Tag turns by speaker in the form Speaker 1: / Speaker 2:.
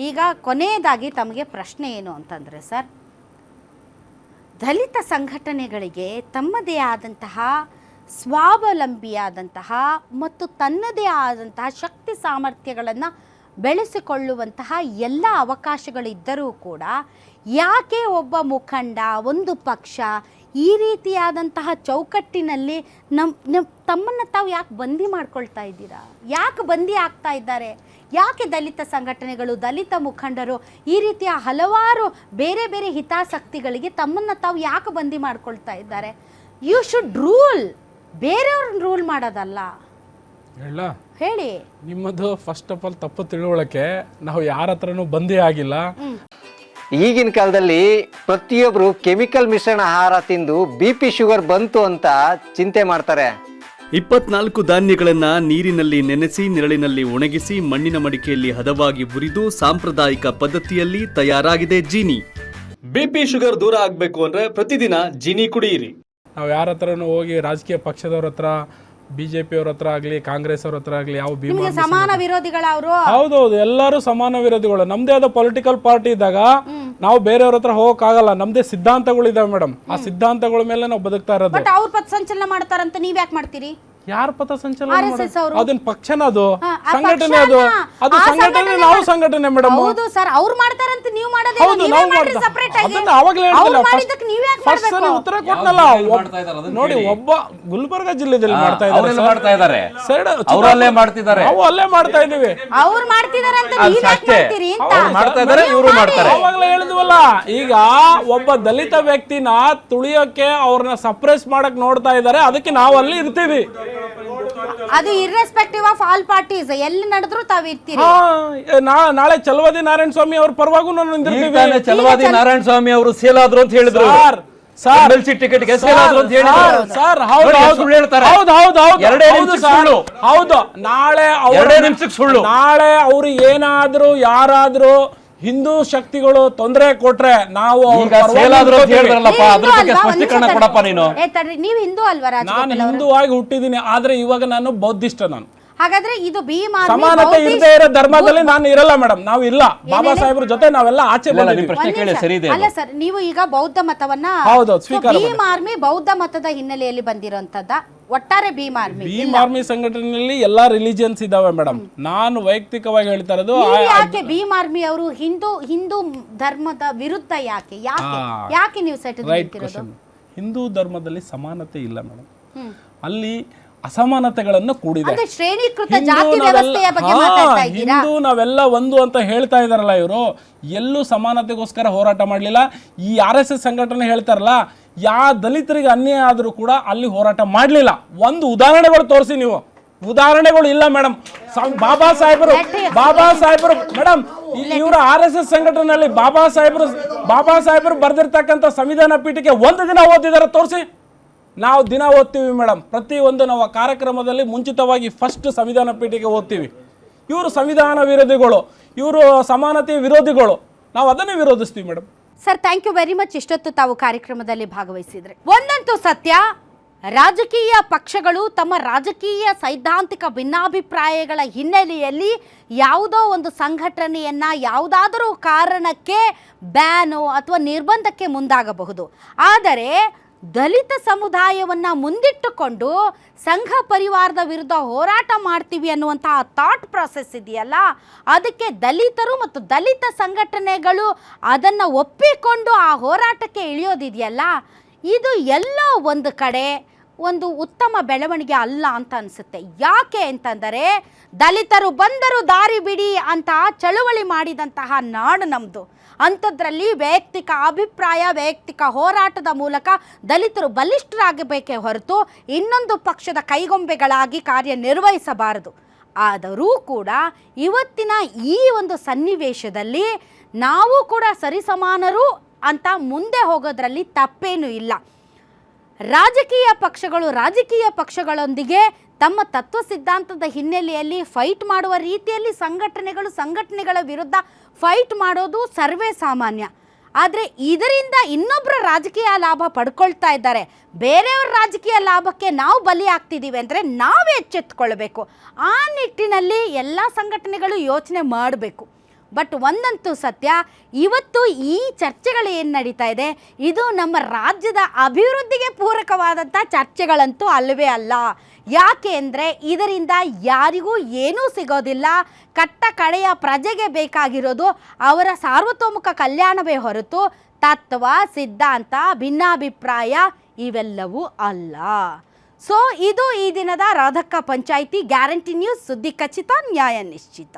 Speaker 1: ಈಗ ಕೊನೆಯದಾಗಿ ತಮಗೆ ಪ್ರಶ್ನೆ ಏನು ಅಂತಂದರೆ ಸರ್, ದಲಿತ ಸಂಘಟನೆಗಳಿಗೆ ತಮ್ಮದೇ ಆದಂತಹ ಸ್ವಾವಲಂಬಿಯಾದಂತಹ ಮತ್ತು ತನ್ನದೇ ಆದಂತಹ ಶಕ್ತಿ ಸಾಮರ್ಥ್ಯಗಳನ್ನು ಬೆಳೆಸಿಕೊಳ್ಳುವಂತಹ ಎಲ್ಲ ಅವಕಾಶಗಳಿದ್ದರೂ ಕೂಡ ಯಾಕೆ ಒಬ್ಬ ಮುಖಂಡ, ಒಂದು ಪಕ್ಷ ಈ ರೀತಿಯಾದಂತಹ ಚೌಕಟ್ಟಿನಲ್ಲಿ ತಮ್ಮನ್ನು ತಾವು ಯಾಕೆ ಬಂದಿ ಮಾಡ್ಕೊಳ್ತಾ ಇದ್ದೀರಾ? ಯಾಕೆ ಬಂದಿ ಆಗ್ತಾ ಇದ್ದಾರೆ? ಯಾಕೆ ದಲಿತ ಸಂಘಟನೆಗಳು, ದಲಿತ ಮುಖಂಡರು ಈ ರೀತಿಯ ಹಲವಾರು ಬೇರೆ ಬೇರೆ ಹಿತಾಸಕ್ತಿಗಳಿಗೆ ತಮ್ಮನ್ನು ತಾವು ಯಾಕೆ ಬಂದಿ ಮಾಡ್ಕೊಳ್ತಾ ಇದ್ದಾರೆ? ಯು ಶುಡ್ ರೂಲ್, ಬೇರೆಯವ್ರನ್ನ ರೂಲ್ ಮಾಡೋದಲ್ಲ. ಹೇಳಿ.
Speaker 2: ನಿಮ್ಮದು ಫಸ್ಟ್ ಆಫ್ ಆಲ್ ತಪ್ಪು ತಿಳುವಳಿಕೆ. ನಾವು ಯಾರ ಹತ್ರನೂ ಬಂದಿ ಆಗಿಲ್ಲ.
Speaker 3: ಈಗಿನ ಕಾಲದಲ್ಲಿ ಪ್ರತಿಯೊಬ್ಬರು ಕೆಮಿಕಲ್ ಮಿಶ್ರಣ ಆಹಾರ ತಿಂದು BP ಶುಗರ್ ಬಂತು ಅಂತ ಚಿಂತೆ ಮಾಡ್ತಾರೆ.
Speaker 4: 24 ಧಾನ್ಯಗಳನ್ನ ನೀರಿನಲ್ಲಿ ನೆನೆಸಿ ನೆರಳಿನಲ್ಲಿ ಒಣಗಿಸಿ ಮಣ್ಣಿನ ಮಡಿಕೆಯಲ್ಲಿ ಹದವಾಗಿ ಹುರಿದು ಸಾಂಪ್ರದಾಯಿಕ ಪದ್ಧತಿಯಲ್ಲಿ ತಯಾರಾಗಿದೆ ಜೀನಿ. BP ಶುಗರ್ ದೂರ ಆಗ್ಬೇಕು ಅಂದ್ರೆ ಪ್ರತಿದಿನ ಜೀನಿ ಕುಡಿಯಿರಿ.
Speaker 2: ನಾವು ಯಾರ ಹತ್ರನೂ ಹೋಗಿ ರಾಜಕೀಯ ಪಕ್ಷದವ್ರ ಹತ್ರ, BJP ಅವ್ರ ಹತ್ರ ಆಗಲಿ, ಕಾಂಗ್ರೆಸ್ ಅವ್ರ ಹತ್ರ ಆಗಲಿ ಯಾವ
Speaker 1: ಸಮಾನ ವಿರೋಧಿಗಳ ಅವರು.
Speaker 2: ಹೌದೌದು, ಎಲ್ಲರೂ ಸಮಾನ ವಿರೋಧಿಗಳು. ನಮ್ದೇ ಆದ ಪೊಲಿಟಿಕಲ್ ಪಾರ್ಟಿ ಇದ್ದಾಗ ನಾವು ಬೇರೆಯವ್ರ ಹತ್ರ ಹೋಗಕ್ಕಾಗಲ್ಲ. ನಮ್ದೇ ಸಿದ್ಧಾಂತಗಳಿದಾವೆ ಮೇಡಮ್. ಆ ಸಿದ್ಧಾಂತಗಳ ಮೇಲೆ ನಾವು ಬದುಕ್ತಾ ಇರೋದು.
Speaker 1: ಅವ್ರ ಪಥ ಸಂಚಲನ ಮಾಡ್ತಾರಂತ ನೀವ್ ಯಾಕೆ ಮಾಡ್ತೀರಿ?
Speaker 2: ಯಾರ ಪಥ ಸಂಚಲನ? ಅದನ್ನ ಪಕ್ಷನ, ಅದು ಸಂಘಟನೆ, ಅದು ಸಂಘಟನೆ, ನಾವು ಸಂಘಟನೆ ಮೇಡಮ್.
Speaker 1: ಹೌದು ಸರ್, ಅವ್ರು ಮಾಡ್ತಾರಂತ ನೀವು ಮಾಡೋದು.
Speaker 2: ಅದನ್ನ ಅವಾಗಲೇ ಫಸ್ಟ್ ಉತ್ತರ ಕೊಟ್ಟನಲ್ಲ. ನೋಡಿ, ಒಬ್ಬ ಗುಲ್ಬರ್ಗ ಜಿಲ್ಲೆಯಲ್ಲಿ ಮಾಡ್ತಾ ಇದ್ದಾರೆ,
Speaker 5: ಅವರಲ್ಲೇ ಮಾಡ್ತಿದ್ದಾರೆ,
Speaker 2: ನಾವು ಅಲ್ಲೇ ಮಾಡ್ತಾ ಇದೀವಿ.
Speaker 1: ಅವ್ರು ಮಾಡ್ತಿದಾರೆ ಅಂತ ನೀವ್ ಯಾಕೆ ಮಾಡ್ತೀರಿ?
Speaker 5: ಮಾಡ್ತಾ ಇದ್ದಾರೆ, ಇವರು ಮಾಡ್ತಾರೆ.
Speaker 2: ಅವಾಗಲೇ ಹೇಳಿದ್ವಲ್ಲ, ಈಗ ಒಬ್ಬ ದಲಿತ ವ್ಯಕ್ತಿನ ತುಳಿಯೋಕೆ ಅವ್ರನ್ನ ಸಪ್ರೆಸ್ ಮಾಡಕ್ ನೋಡ್ತಾ ಇದ್ದಾರೆ. ಅದಕ್ಕೆ ನಾವು ಅಲ್ಲಿ ಇರ್ತೀವಿ.
Speaker 1: ಅದು ಇರ್ರೆಸ್ಪೆಕ್ಟಿವ್ ಆಫ್ ಆಲ್ ಪಾರ್ಟೀಸ್, ಎಲ್ಲಿ ನಡೆದ್ರು ತಾವ್ ಇರ್ತೀರಿ.
Speaker 2: ನಾಳೆ ಚಲವಾದಿ ನಾರಾಯಣ ಸ್ವಾಮಿ ಅವ್ರ ಪರವಾಗೂ ನಾನು ನಿಂತಿರ್ತೀವಿ.
Speaker 5: ಚಲವಾದಿ ನಾರಾಯಣ ಸ್ವಾಮಿ ಅವರು ಸೇಲ್ ಆದ್ರು ಅಂತ ಹೇಳಿದ್ರು. ಟಿಕೆಟ್ ಗೆ ಸೇಲ್ ಆದ್ರು ಅಂತ ಹೇಳಿದ್ರು
Speaker 2: ಸರ್.
Speaker 5: ಸುಳ್ಳು ಹೇಳ್ತಾರೆ.
Speaker 2: ಹೌದು, ನಾಳೆ 2 ನಿಮಿಷಕ್ಕೆ ಸುಳ್ಳು. ನಾಳೆ ಅವ್ರು ಏನಾದ್ರು ಯಾರಾದ್ರೂ ಹಿಂದೂ ಶಕ್ತಿಗಳು ತೊಂದರೆ ಕೊಟ್ರೆ ನಾವು
Speaker 1: ನೀವು ಹಿಂದೂ ಅಲ್ವಾ?
Speaker 2: ನಾನು ಹಿಂದೂವಾಗಿ ಹುಟ್ಟಿದೀನಿ, ಆದ್ರೆ ಇವಾಗ ನಾನು ಬೌದ್ಧಿಷ್ಟ. ನಾನು
Speaker 1: ಹಾಗಾದ್ರೆ ಇದು
Speaker 2: ಸಮಾನತೆ ಇರದೇ ಇರೋ ಧರ್ಮದಲ್ಲಿ ನಾನು ಇರಲ್ಲ ಮೇಡಮ್. ನಾವು ಇಲ್ಲ, ಬಾಬಾ ಸಾಹೇಬ್ರ ಜೊತೆ ನಾವೆಲ್ಲ ಆಚೆ ಬಂದಿದ್ದೀವಿ.
Speaker 1: ಅಲ್ಲ ಸರ್, ನೀವು ಈಗ ಬೌದ್ಧ ಮತವನ್ನ, ಭೀಮ್ ಆರ್ಮಿ ಬೌದ್ಧ ಮತದ ಹಿನ್ನೆಲೆಯಲ್ಲಿ ಬಂದಿರುವಂತದ್ದ. ಒಟ್ಟಾರೆ ಭೀಮ್
Speaker 2: ಆರ್ಮಿ ಸಂಘಟನೆಯಲ್ಲಿ ಎಲ್ಲಾ ರಿಲಿಜಿಯನ್ಸ್ ಇದಾವೆ ಮೇಡಮ್. ನಾನು ವೈಯಕ್ತಿಕವಾಗಿ ಹೇಳ್ತಾ ಇರೋದು,
Speaker 1: ಯಾಕೆ ಭೀಮ್ ಆರ್ಮಿ ಅವರು ಹಿಂದೂ ಧರ್ಮದ ವಿರುದ್ಧ ಯಾಕೆ ನೀವು ಸೆಟೆದು?
Speaker 2: ಹಿಂದೂ ಧರ್ಮದಲ್ಲಿ ಸಮಾನತೆ ಇಲ್ಲ ಮೇಡಮ್. ಅಲ್ಲಿ ಅಸಮಾನತೆಗಳನ್ನು ಕೂಡಿದೆ. ಹಿಂದೂ ನಾವೆಲ್ಲ ಒಂದು ಅಂತ ಹೇಳ್ತಾ ಇದಾರಲ್ಲ ಇವರು. ಎಲ್ಲೂ ಸಮಾನತೆಗೋಸ್ಕರ ಹೋರಾಟ ಮಾಡಲಿಲ್ಲ. ಈ RSS ಸಂಘಟನೆ ಹೇಳ್ತಾರಲ್ಲ, ದಲಿತರಿಗೆ ಅನ್ಯಾಯ ಆದ್ರೂ ಕೂಡ ಅಲ್ಲಿ ಹೋರಾಟ ಮಾಡಲಿಲ್ಲ. ಒಂದು ಉದಾಹರಣೆಗಳು ತೋರಿಸಿ ನೀವು. ಉದಾಹರಣೆಗಳು ಇಲ್ಲ ಮೇಡಮ್. ಬಾಬಾ ಸಾಹೇಬರು ಮೇಡಮ್, ಇವರ RSS ಸಂಘಟನೆಯಲ್ಲಿ ಬಾಬಾ ಸಾಹೇಬರು ಬರ್ದಿರ್ತಕ್ಕಂಥ ಸಂವಿಧಾನ ಪೀಠಕ್ಕೆ ಒಂದು ದಿನ ಓದಿದಾರೆ ತೋರಿಸಿ. ನಾವು ದಿನ ಓದ್ತೀವಿ ಮೇಡಮ್. ಪ್ರತಿಯೊಂದು ನಾವು ಕಾರ್ಯಕ್ರಮದಲ್ಲಿ ಮುಂಚಿತವಾಗಿ ಫಸ್ಟ್ ಸಂವಿಧಾನ ಪೀಠಿಗೆ ಓದ್ತೀವಿ. ಇವರು ಸಂವಿಧಾನ ವಿರೋಧಿಗಳು, ಇವರು ಸಮಾನತೆ ವಿರೋಧಿಗಳು. ನಾವು ಅದನ್ನೇ ವಿರೋಧಿಸ್ತೀವಿ madam.
Speaker 1: Sir, thank you very much. ಇಷ್ಟೊತ್ತು ತಾವು ಕಾರ್ಯಕ್ರಮದಲ್ಲಿ ಭಾಗವಹಿಸಿದ್ರೆ. ಒಂದಂತೂ ಸತ್ಯ, ರಾಜಕೀಯ ಪಕ್ಷಗಳು ತಮ್ಮ ರಾಜಕೀಯ ಸೈದ್ಧಾಂತಿಕ ಭಿನ್ನಾಭಿಪ್ರಾಯಗಳ ಹಿನ್ನೆಲೆಯಲ್ಲಿ ಯಾವುದೋ ಒಂದು ಸಂಘಟನೆಯನ್ನ ಯಾವುದಾದರೂ ಕಾರಣಕ್ಕೆ ಬ್ಯಾನು ಅಥವಾ ನಿರ್ಬಂಧಕ್ಕೆ ಮುಂದಾಗಬಹುದು. ಆದರೆ ದಲಿತ ಸಮುದಾಯವನ್ನು ಮುಂದಿಟ್ಟುಕೊಂಡು ಸಂಘ ಪರಿವಾರದ ವಿರುದ್ಧ ಹೋರಾಟ ಮಾಡ್ತೀವಿ ಅನ್ನುವಂತಹ ಥಾಟ್ ಪ್ರಾಸೆಸ್ ಇದೆಯಲ್ಲ, ಅದಕ್ಕೆ ದಲಿತರು ಮತ್ತು ದಲಿತ ಸಂಘಟನೆಗಳು ಅದನ್ನು ಒಪ್ಪಿಕೊಂಡು ಆ ಹೋರಾಟಕ್ಕೆ ಇಳಿಯೋದಿದೆಯಲ್ಲ, ಇದು ಎಲ್ಲೋ ಒಂದು ಕಡೆ ಒಂದು ಉತ್ತಮ ಬೆಳವಣಿಗೆ ಅಲ್ಲ ಅಂತ ಅನಿಸುತ್ತೆ. ಯಾಕೆ ಅಂತಂದರೆ, ದಲಿತರು ಬಂದರು ದಾರಿ ಬಿಡಿ ಅಂತ ಚಳುವಳಿ ಮಾಡಿದಂತಹ ನಾಡು ನಮ್ಮದು. ಅಂಥದ್ರಲ್ಲಿ ವೈಯಕ್ತಿಕ ಅಭಿಪ್ರಾಯ, ವೈಯಕ್ತಿಕ ಹೋರಾಟದ ಮೂಲಕ ದಲಿತರು ಬಲಿಷ್ಠರಾಗಬೇಕೇ ಹೊರತು ಇನ್ನೊಂದು ಪಕ್ಷದ ಕೈಗೊಂಬೆಗಳಾಗಿ ಕಾರ್ಯನಿರ್ವಹಿಸಬಾರದು. ಆದರೂ ಕೂಡ ಇವತ್ತಿನ ಈ ಒಂದು ಸನ್ನಿವೇಶದಲ್ಲಿ ನಾವು ಕೂಡ ಸರಿಸಮಾನರು ಅಂತ ಮುಂದೆ ಹೋಗೋದ್ರಲ್ಲಿ ತಪ್ಪೇನೂ ಇಲ್ಲ. ರಾಜಕೀಯ ಪಕ್ಷಗಳೊಂದಿಗೆ ತಮ್ಮ ತತ್ವ ಸಿದ್ಧಾಂತದ ಹಿನ್ನೆಲೆಯಲ್ಲಿ ಫೈಟ್ ಮಾಡುವ ರೀತಿಯಲ್ಲಿ ಸಂಘಟನೆಗಳ ವಿರುದ್ಧ ಫೈಟ್ ಮಾಡೋದು ಸರ್ವೇ ಸಾಮಾನ್ಯ. ಆದರೆ ಇದರಿಂದ ಇನ್ನೊಬ್ಬರ ರಾಜಕೀಯ ಲಾಭ ಪಡ್ಕೊಳ್ತಾ ಇದ್ದಾರೆ. ಬೇರೆಯವರ ರಾಜಕೀಯ ಲಾಭಕ್ಕೆ ನಾವು ಬಲಿ ಆಗ್ತಿದ್ದೀವಿ ಅಂದರೆ ನಾವೇ ಎಚ್ಚೆತ್ತುಕೊಳ್ಬೇಕು. ಆ ನಿಟ್ಟಿನಲ್ಲಿ ಎಲ್ಲ ಸಂಘಟನೆಗಳು ಯೋಚನೆ ಮಾಡಬೇಕು. ಬಟ್ ಒಂದಂತೂ ಸತ್ಯ, ಇವತ್ತು ಈ ಚರ್ಚೆಗಳು ಏನು ನಡೀತಾ ಇದೆ ಇದು ನಮ್ಮ ರಾಜ್ಯದ ಅಭಿವೃದ್ಧಿಗೆ ಪೂರಕವಾದಂಥ ಚರ್ಚೆಗಳಂತೂ ಅಲ್ಲವೇ ಅಲ್ಲ. ಯಾಕೆ ಅಂದರೆ ಇದರಿಂದ ಯಾರಿಗೂ ಏನೂ ಸಿಗೋದಿಲ್ಲ. ಕಟ್ಟ ಕಡೆಯ ಪ್ರಜೆಗೆ ಬೇಕಾಗಿರೋದು ಅವರ ಸಾರ್ವತೋಮುಖ ಕಲ್ಯಾಣವೇ ಹೊರತು ತತ್ವ, ಸಿದ್ಧಾಂತ, ಭಿನ್ನಾಭಿಪ್ರಾಯ ಇವೆಲ್ಲವೂ ಅಲ್ಲ. ಸೊ ಇದು ಈ ದಿನದ ರಾಧಕ್ಕ ಪಂಚಾಯಿತಿ ಗ್ಯಾರಂಟಿ ನ್ಯೂಸ್. ಸುದ್ದಿ ಖಚಿತ, ನ್ಯಾಯ ನಿಶ್ಚಿತ.